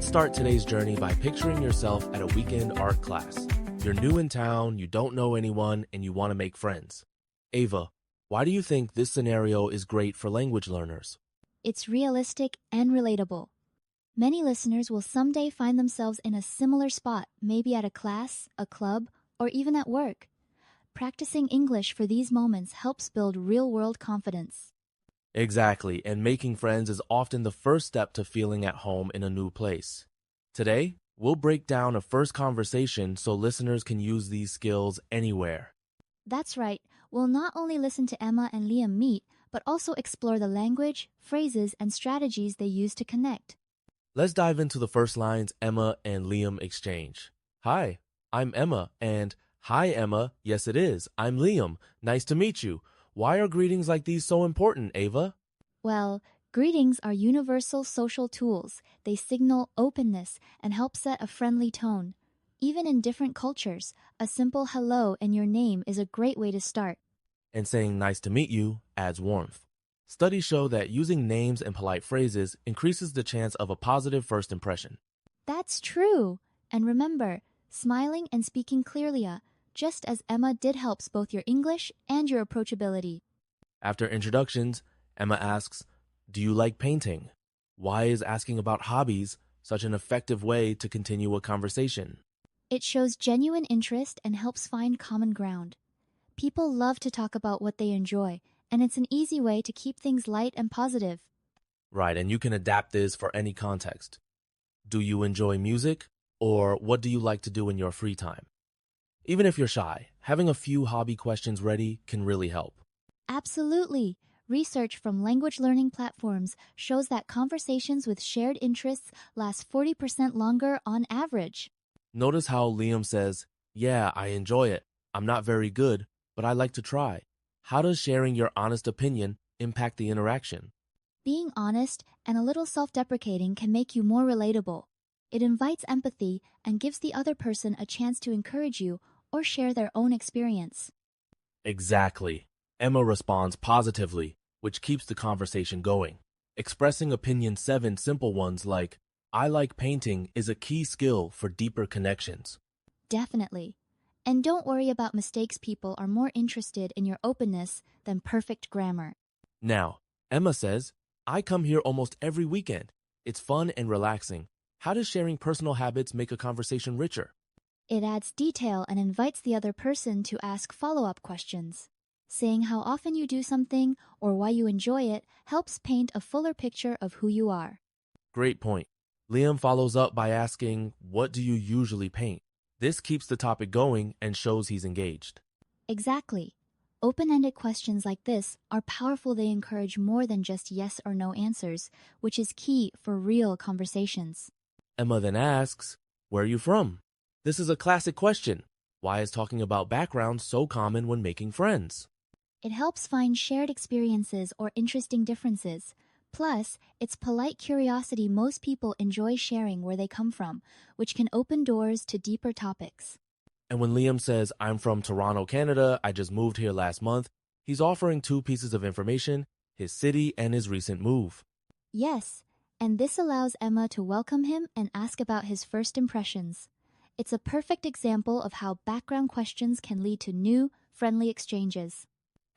start today's journey by picturing yourself at a weekend art class. You're new in town, you don't know anyone, and you want to make friends. Ava, why do you think this scenario is great for language learners? It's realistic and relatable. Many listeners will someday find themselves in a similar spot, maybe at a class, a club, or even at work. Practicing English for these moments helps build real-world confidence. Exactly, and making friends is often the first step to feeling at home in a new place. Today, we'll break down a first conversation so listeners can use these skills anywhere. That's right, we'll not only listen to Emma and Liam meet, but also explore the language, phrases, and strategies they use to connect. Let's dive into the first lines Emma and Liam exchange. Hi, I'm Emma, and hi Emma, yes it is, I'm Liam, nice to meet you. Why are greetings like these so important, Ava? Well, greetings are universal social tools. They signal openness and help set a friendly tone. Even in different cultures, a simple hello and your name is a great way to start. And saying nice to meet you adds warmth. Studies show that using names and polite phrases increases the chance of a positive first impression. That's true. And remember, smiling and speaking clearly, just as Emma did, helps both your English and your approachability. After introductions, Emma asks, do you like painting? Why is asking about hobbies such an effective way to continue a conversation? It shows genuine interest and helps find common ground. People love to talk about what they enjoy, and it's an easy way to keep things light and positive. Right, and you can adapt this for any context. Do you enjoy music? Or what do you like to do in your free time? Even if you're shy, having a few hobby questions ready can really help. Absolutely. Research from language learning platforms shows that conversations with shared interests last 40% longer on average. Notice how Liam says, yeah, I enjoy it. I'm not very good, but I like to try. How does sharing your honest opinion impact the interaction? Being honest and a little self-deprecating can make you more relatable. It invites empathy and gives the other person a chance to encourage you or share their own experience. Exactly. Emma responds positively, which keeps the conversation going. Expressing opinion 7 simple ones like, I like painting is a key skill for deeper connections. Definitely. And don't worry about mistakes. People are more interested in your openness than perfect grammar. Now, Emma says, I come here almost every weekend. It's fun and relaxing. How does sharing personal habits make a conversation richer? It adds detail and invites the other person to ask follow-up questions. Saying how often you do something or why you enjoy it helps paint a fuller picture of who you are. Great point. Liam follows up by asking, what do you usually paint? This keeps the topic going and shows he's engaged. Exactly. Open-ended questions like this are powerful. They encourage more than just yes or no answers, which is key for real conversations. Emma then asks, where are you from? This is a classic question. Why is talking about background so common when making friends? It helps find shared experiences or interesting differences. Plus, it's polite curiosity. Most people enjoy sharing where they come from, which can open doors to deeper topics. And when Liam says, I'm from Toronto, Canada, I just moved here last month, he's offering 2 pieces of information, his city and his recent move. Yes, and this allows Emma to welcome him and ask about his first impressions. It's a perfect example of how background questions can lead to new, friendly exchanges.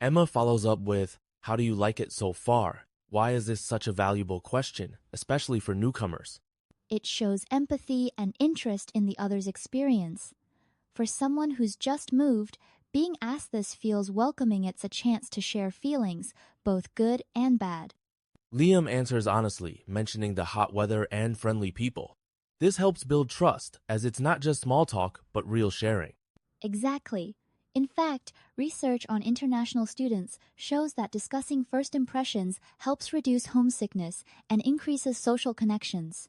Emma follows up with, how do you like it so far? Why is this such a valuable question, especially for newcomers? It shows empathy and interest in the other's experience. For someone who's just moved, being asked this feels welcoming. It's a chance to share feelings, both good and bad. Liam answers honestly, mentioning the hot weather and friendly people. This helps build trust, as it's not just small talk, but real sharing. Exactly. In fact, research on international students shows that discussing first impressions helps reduce homesickness and increases social connections.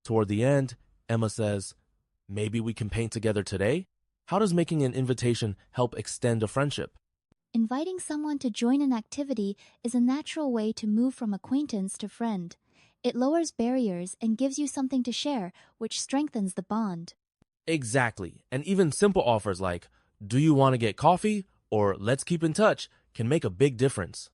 Toward the end, Emma says, maybe we can paint together today? How does making an invitation help extend a friendship? Inviting someone to join an activity is a natural way to move from acquaintance to friend. It lowers barriers and gives you something to share, which strengthens the bond. Exactly, and even simple offers like, do you want to get coffee? Or let's keep in touch can make a big difference.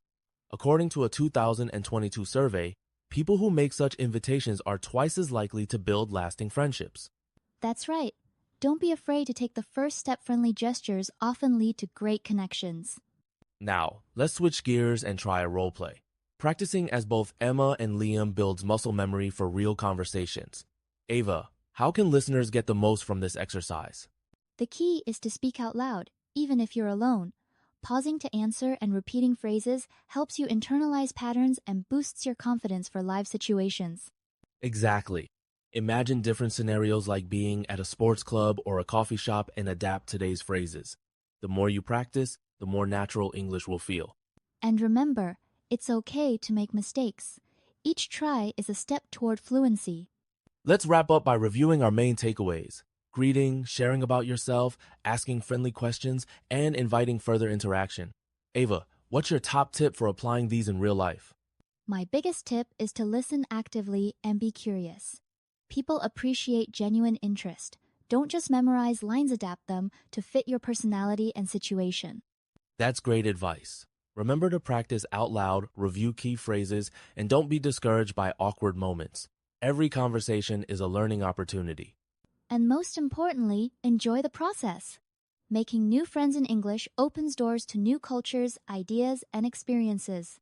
According to a 2022 survey, People who make such invitations are twice as likely to build lasting friendships. That's right. Don't be afraid to take the first step. Friendly gestures often lead to great connections. Now, let's switch gears and try a role play. Practicing as both Emma and Liam builds muscle memory for real conversations. Ava, how can listeners get the most from this exercise? The key is to speak out loud, even if you're alone. Pausing to answer and repeating phrases helps you internalize patterns and boosts your confidence for live situations. Exactly. Imagine different scenarios like being at a sports club or a coffee shop and adapt today's phrases. The more you practice, the more natural English will feel. And remember, it's okay to make mistakes. Each try is a step toward fluency. Let's wrap up by reviewing our main takeaways: greeting, sharing about yourself, asking friendly questions, and inviting further interaction. Ava, what's your top tip for applying these in real life? My biggest tip is to listen actively and be curious. People appreciate genuine interest. Don't just memorize lines, adapt them to fit your personality and situation. That's great advice. Remember to practice out loud, review key phrases, and don't be discouraged by awkward moments. Every conversation is a learning opportunity. And most importantly, enjoy the process. Making new friends in English opens doors to new cultures, ideas, and experiences.